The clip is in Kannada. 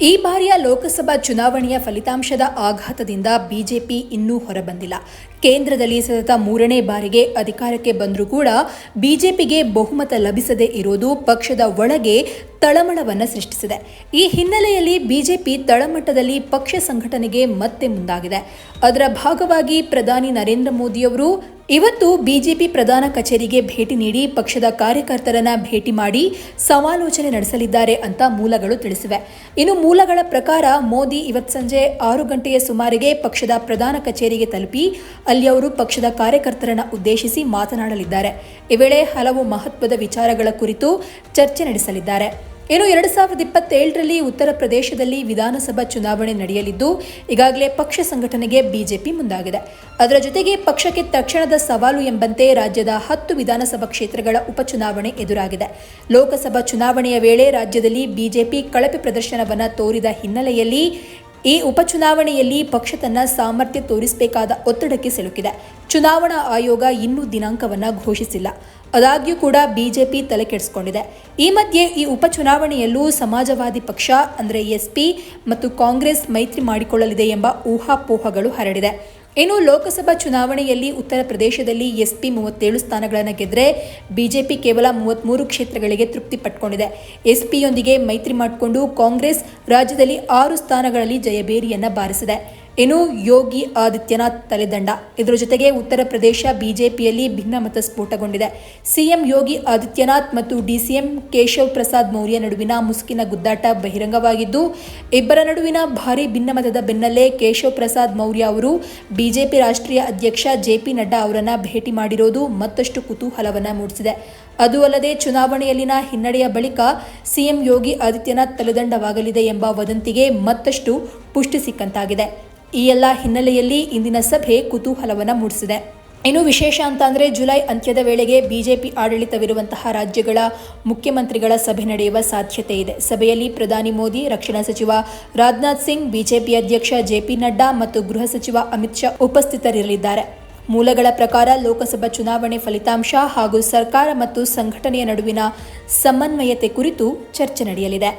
ಈ ಬಾರಿಯ ಲೋಕಸಭಾ ಚುನಾವಣೆಯ ಫಲಿತಾಂಶದ ಆಘಾತದಿಂದ ಬಿಜೆಪಿ ಇನ್ನೂ ಹೊರಬಂದಿಲ್ಲ. ಕೇಂದ್ರದಲ್ಲಿ ಸತತ 3ನೇ ಬಾರಿಗೆ ಅಧಿಕಾರಕ್ಕೆ ಬಂದರೂ ಕೂಡ ಬಿಜೆಪಿಗೆ ಬಹುಮತ ಲಭಿಸದೇ ಇರೋದು ಪಕ್ಷದ ಒಳಗೆ ತಳಮಳವನ್ನು ಸೃಷ್ಟಿಸಿದೆ. ಈ ಹಿನ್ನೆಲೆಯಲ್ಲಿ ಬಿಜೆಪಿ ತಳಮಟ್ಟದಲ್ಲಿ ಪಕ್ಷ ಸಂಘಟನೆಗೆ ಮತ್ತೆ ಮುಂದಾಗಿದೆ. ಅದರ ಭಾಗವಾಗಿ ಪ್ರಧಾನಿ ನರೇಂದ್ರ ಮೋದಿಯವರು ಇವತ್ತು ಬಿಜೆಪಿ ಪ್ರಧಾನ ಕಚೇರಿಗೆ ಭೇಟಿ ನೀಡಿ ಪಕ್ಷದ ಕಾರ್ಯಕರ್ತರನ್ನ ಭೇಟಿ ಮಾಡಿ ಸಮಾಲೋಚನೆ ನಡೆಸಲಿದ್ದಾರೆ ಅಂತ ಮೂಲಗಳು ತಿಳಿಸಿವೆ. ಇನ್ನು ಮೂಲಗಳ ಪ್ರಕಾರ ಮೋದಿ ಇವತ್ತು ಸಂಜೆ 6 ಗಂಟೆಯ ಸುಮಾರಿಗೆ ಪಕ್ಷದ ಪ್ರಧಾನ ಕಚೇರಿಗೆ ತಲುಪಿ ಅಲ್ಲಿ ಅವರು ಪಕ್ಷದ ಕಾರ್ಯಕರ್ತರನ್ನ ಉದ್ದೇಶಿಸಿ ಮಾತನಾಡಲಿದ್ದಾರೆ. ಈ ವೇಳೆ ಹಲವು ಮಹತ್ವದ ವಿಚಾರಗಳ ಕುರಿತು ಚರ್ಚೆ ನಡೆಸಲಿದ್ದಾರೆ. ಇನ್ನು 2027ರಲ್ಲಿ ಉತ್ತರ ಪ್ರದೇಶದಲ್ಲಿ ವಿಧಾನಸಭಾ ಚುನಾವಣೆ ನಡೆಯಲಿದ್ದು ಈಗಾಗಲೇ ಪಕ್ಷ ಸಂಘಟನೆಗೆ ಬಿಜೆಪಿ ಮುಂದಾಗಿದೆ. ಅದರ ಜೊತೆಗೆ ಪಕ್ಷಕ್ಕೆ ತಕ್ಷಣದ ಸವಾಲು ಎಂಬಂತೆ ರಾಜ್ಯದ 10 ವಿಧಾನಸಭಾ ಕ್ಷೇತ್ರಗಳ ಉಪಚುನಾವಣೆ ಎದುರಾಗಿದೆ. ಲೋಕಸಭಾ ಚುನಾವಣೆಯ ವೇಳೆ ರಾಜ್ಯದಲ್ಲಿ ಬಿಜೆಪಿ ಕಳಪೆ ಪ್ರದರ್ಶನವನ್ನು ತೋರಿದ ಹಿನ್ನೆಲೆಯಲ್ಲಿ ಈ ಉಪಚುನಾವಣೆಯಲ್ಲಿ ಪಕ್ಷ ತನ್ನ ಸಾಮರ್ಥ್ಯ ತೋರಿಸಬೇಕಾದ ಒತ್ತಡಕ್ಕೆ ಸಿಲುಕಿದೆ. ಚುನಾವಣಾ ಆಯೋಗ ಇನ್ನೂ ದಿನಾಂಕವನ್ನು ಘೋಷಿಸಿಲ್ಲ. ಆದಾಗ್ಯೂ ಕೂಡ ಬಿಜೆಪಿ ತಲೆ ಕೆಡಿಸಿಕೊಂಡಿದೆ. ಈ ಮಧ್ಯೆ ಈ ಉಪಚುನಾವಣೆಯಲ್ಲೂ ಸಮಾಜವಾದಿ ಪಕ್ಷ ಅಂದರೆ ಎಸ್ಪಿ ಮತ್ತು ಕಾಂಗ್ರೆಸ್ ಮೈತ್ರಿ ಮಾಡಿಕೊಳ್ಳಲಿದೆ ಎಂಬ ಊಹಾಪೋಹಗಳು ಹರಡಿದೆ. ಇನ್ನು ಲೋಕಸಭಾ ಚುನಾವಣೆಯಲ್ಲಿ ಉತ್ತರ ಪ್ರದೇಶದಲ್ಲಿ ಎಸ್ಪಿ 37 ಸ್ಥಾನಗಳನ್ನು ಗೆದ್ದರೆ ಬಿಜೆಪಿ ಕೇವಲ 33 ಕ್ಷೇತ್ರಗಳಿಗೆ ತೃಪ್ತಿ ಪಟ್ಕೊಂಡಿದೆ. ಎಸ್ಪಿಯೊಂದಿಗೆ ಮೈತ್ರಿ ಮಾಡಿಕೊಂಡು ಕಾಂಗ್ರೆಸ್ ರಾಜ್ಯದಲ್ಲಿ 6 ಸ್ಥಾನಗಳಲ್ಲಿ ಜಯಬೇರಿಯನ್ನು ಬಾರಿಸಿದೆ. ಇನ್ನು ಯೋಗಿ ಆದಿತ್ಯನಾಥ್ ತಲೆದಂಡ. ಇದರ ಜೊತೆಗೆ ಉತ್ತರ ಪ್ರದೇಶ ಬಿಜೆಪಿಯಲ್ಲಿ ಭಿನ್ನಮತ ಸ್ಫೋಟಗೊಂಡಿದೆ. ಸಿಎಂ ಯೋಗಿ ಆದಿತ್ಯನಾಥ್ ಮತ್ತು ಡಿಸಿಎಂ ಕೇಶವ್ ಪ್ರಸಾದ್ ಮೌರ್ಯ ನಡುವಿನ ಮುಸುಕಿನ ಗುದ್ದಾಟ ಬಹಿರಂಗವಾಗಿದ್ದು, ಇಬ್ಬರ ನಡುವಿನ ಭಾರೀ ಭಿನ್ನಮತದ ಬೆನ್ನಲ್ಲೇ ಕೇಶವ್ ಪ್ರಸಾದ್ ಮೌರ್ಯ ಅವರು ಬಿಜೆಪಿ ರಾಷ್ಟ್ರೀಯ ಅಧ್ಯಕ್ಷ ಜೆಪಿ ನಡ್ಡಾ ಅವರನ್ನ ಭೇಟಿ ಮಾಡಿರೋದು ಮತ್ತಷ್ಟು ಕುತೂಹಲವನ್ನು ಮೂಡಿಸಿದೆ. ಅದು ಅಲ್ಲದೆ ಚುನಾವಣೆಯಲ್ಲಿನ ಹಿನ್ನಡೆಯ ಬಳಿಕ ಸಿಎಂ ಯೋಗಿ ಆದಿತ್ಯನಾಥ್ ತಲೆದಂಡವಾಗಲಿದೆ ಎಂಬ ವದಂತಿಗೆ ಮತ್ತಷ್ಟು ಪುಷ್ಟಿ ಸಿಕ್ಕಂತಾಗಿದೆ. ಈ ಎಲ್ಲ ಹಿನ್ನೆಲೆಯಲ್ಲಿ ಇಂದಿನ ಸಭೆ ಕುತೂಹಲವನ್ನು ಮೂಡಿಸಿದೆ. ಇನ್ನು ವಿಶೇಷ ಅಂತ ಅಂದರೆ ಜುಲೈ ಅಂತ್ಯದ ವೇಳೆಗೆ ಬಿಜೆಪಿ ಆಡಳಿತವಿರುವಂತಹ ರಾಜ್ಯಗಳ ಮುಖ್ಯಮಂತ್ರಿಗಳ ಸಭೆ ನಡೆಯುವ ಸಾಧ್ಯತೆ ಇದೆ. ಸಭೆಯಲ್ಲಿ ಪ್ರಧಾನಿ ಮೋದಿ, ರಕ್ಷಣಾ ಸಚಿವ ರಾಜನಾಥ್ ಸಿಂಗ್, ಬಿಜೆಪಿ ಅಧ್ಯಕ್ಷ ಜೆಪಿ ನಡ್ಡಾ ಮತ್ತು ಗೃಹ ಸಚಿವ ಅಮಿತ್ ಶಾ ಉಪಸ್ಥಿತರಿರಲಿದ್ದಾರೆ. ಮೂಲಗಳ ಪ್ರಕಾರ ಲೋಕಸಭಾ ಚುನಾವಣೆ ಫಲಿತಾಂಶ ಹಾಗೂ ಸರ್ಕಾರ ಮತ್ತು ಸಂಘಟನೆಯ ನಡುವಿನ ಸಮನ್ವಯತೆ ಕುರಿತು ಚರ್ಚೆ ನಡೆಯಲಿದೆ.